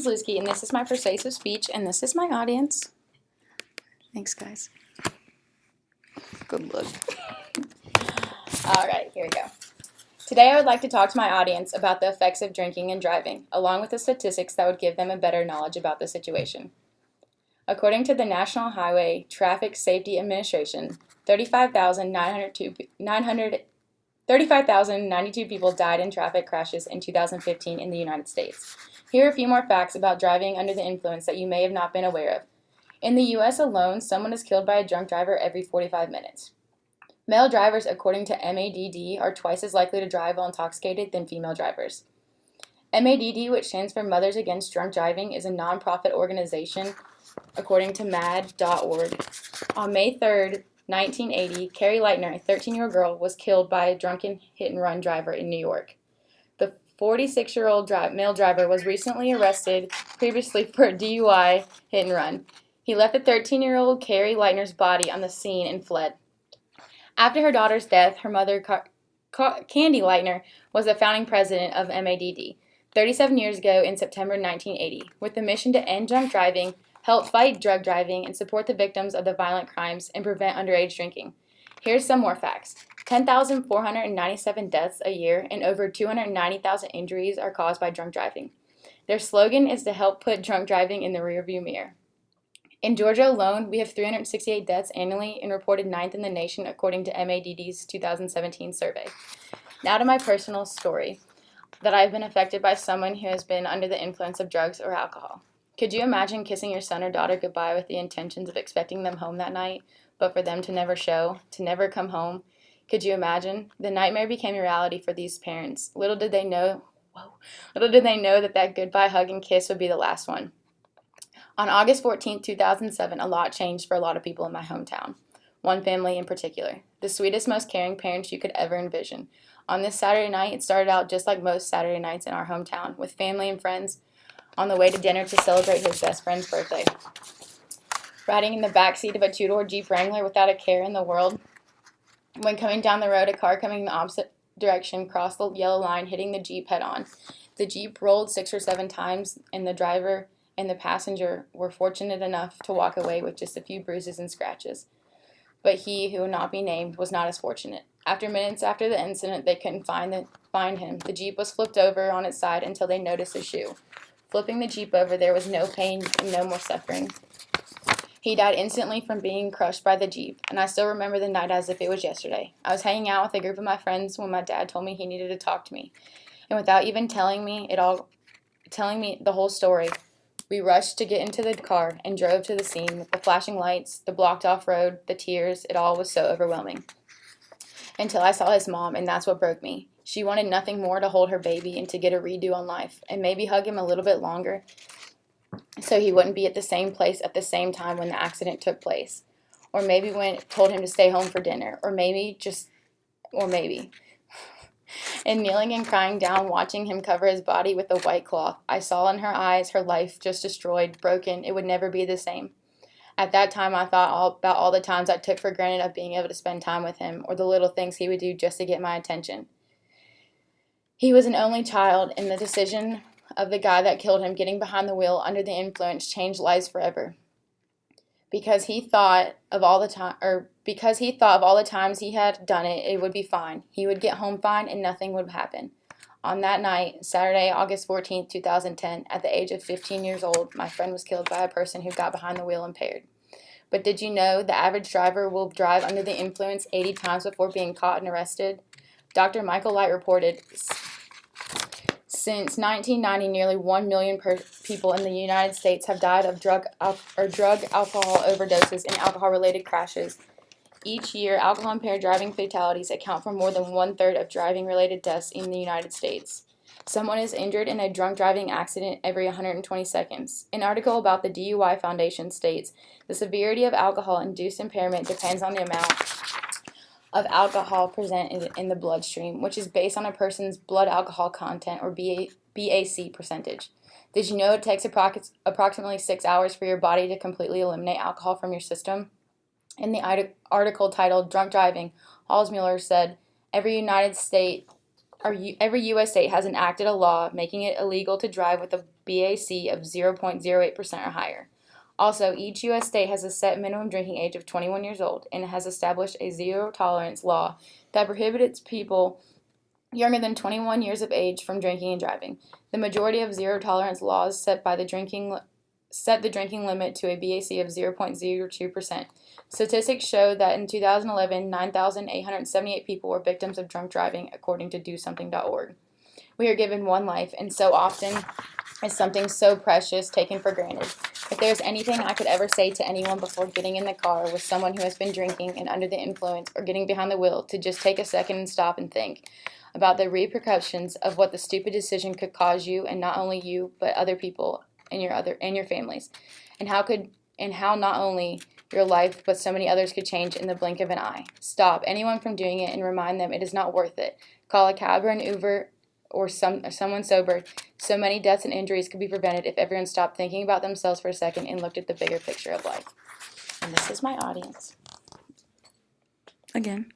Zaluskipers, and this is my persuasive speech, and this is my audience. Thanks, guys. Good look. All right, here we go. Today I would like to talk to my audience about the effects of drinking and driving, along with the statistics that would give them a better knowledge about the situation. According to the National Highway Traffic Safety Administration, 35,092 people died in traffic crashes in 2015 in the United States. Here are a few more facts about driving under the influence that you may have not been aware of. In the U.S. alone, someone is killed by a drunk driver every 45 minutes. Male drivers, according to MADD, are twice as likely to drive while intoxicated than female drivers. MADD, which stands for Mothers Against Drunk Driving, is a nonprofit organization, according to MAD.org. On May 3rd, 1980, Carrie Lightner, a 13-year-old girl, was killed by a drunken hit-and-run driver in New York. The 46-year-old male driver was recently arrested previously for a DUI hit-and-run. He left the 13-year-old Carrie Lightner's body on the scene and fled. After her daughter's death, her mother, Candy Lightner, was the founding president of MADD 37 years ago in September 1980, with the mission to end drunk driving, help fight drug driving, and support the victims of the violent crimes and prevent underage drinking. Here's some more facts. 10,497 deaths a year and over 290,000 injuries are caused by drunk driving. Their slogan is to help put drunk driving in the rearview mirror. In Georgia alone, we have 368 deaths annually and reported 9th in the nation according to MADD's 2017 survey. Now to my personal story, that I've been affected by someone who has been under the influence of drugs or alcohol. Could you imagine kissing your son or daughter goodbye with the intentions of expecting them home that night, but for them to never show, to never come home? Could you imagine? The nightmare became a reality for these parents. Little did they know that goodbye hug and kiss would be the last one. On August 14, 2007, a lot changed for a lot of people in my hometown. One family in particular. The sweetest, most caring parents you could ever envision. On this Saturday night, it started out just like most Saturday nights in our hometown, with family and friends on the way to dinner to celebrate his best friend's birthday. Riding in the backseat of a two-door Jeep Wrangler without a care in the world. When coming down the road, a car coming in the opposite direction crossed the yellow line, hitting the Jeep head-on. The Jeep rolled 6 or 7 times, and the driver and the passenger were fortunate enough to walk away with just a few bruises and scratches. But he, who will not be named, was not as fortunate. Minutes after the incident, they couldn't find him. The Jeep was flipped over on its side until they noticed a shoe. Flipping the Jeep over, there was no pain and no more suffering. He died instantly from being crushed by the Jeep, and I still remember the night as if it was yesterday. I was hanging out with a group of my friends when my dad told me he needed to talk to me. And without even telling me the whole story, we rushed to get into the car and drove to the scene with the flashing lights, the blocked-off road, the tears. It all was so overwhelming. Until I saw his mom, and that's what broke me. She wanted nothing more to hold her baby and to get a redo on life, and maybe hug him a little bit longer so he wouldn't be at the same place at the same time when the accident took place. Or maybe told him to stay home for dinner. Or maybe. And kneeling and crying down, watching him cover his body with a white cloth, I saw in her eyes her life just destroyed, broken. It would never be the same. At that time, I thought about all the times I took for granted of being able to spend time with him, or the little things he would do just to get my attention. He was an only child, and the decision of the guy that killed him getting behind the wheel under the influence changed lives forever. Because he thought of all the times he had done it, it would be fine. He would get home fine and nothing would happen. On that night, Saturday, August 14, 2010, at the age of 15 years old, my friend was killed by a person who got behind the wheel impaired. But did you know the average driver will drive under the influence 80 times before being caught and arrested? Dr. Michael Light reported, since 1990, nearly 1 million people in the United States have died of drug alcohol overdoses and alcohol-related crashes. Each year, alcohol-impaired driving fatalities account for more than 1/3 of driving-related deaths in the United States. Someone is injured in a drunk driving accident every 120 seconds. An article about the DUI Foundation states, the severity of alcohol-induced impairment depends on the amount of alcohol present in the bloodstream, which is based on a person's blood alcohol content, or BAC percentage. Did you know it takes approximately 6 hours for your body to completely eliminate alcohol from your system? In the article titled Drunk Driving, Halsmuller said, every United States Every U.S. state has enacted a law making it illegal to drive with a BAC of 0.08% or higher. Also, each U.S. state has a set minimum drinking age of 21 years old and has established a zero-tolerance law that prohibits people younger than 21 years of age from drinking and driving. The majority of zero-tolerance laws set the drinking limit to a BAC of 0.02%. Statistics show that in 2011, 9,878 people were victims of drunk driving, according to DoSomething.org. We are given one life, and so often is something so precious taken for granted. If there's anything I could ever say to anyone before getting in the car with someone who has been drinking and under the influence or getting behind the wheel, to just take a second and stop and think about the repercussions of what the stupid decision could cause you, and not only you, but other people and your families, and how not only your life but so many others could change in the blink of an eye. Stop anyone from doing it and remind them it is not worth it. Call a cab or an Uber or someone sober. So many deaths and injuries could be prevented if everyone stopped thinking about themselves for a second and looked at the bigger picture of life. And this is my audience. Again.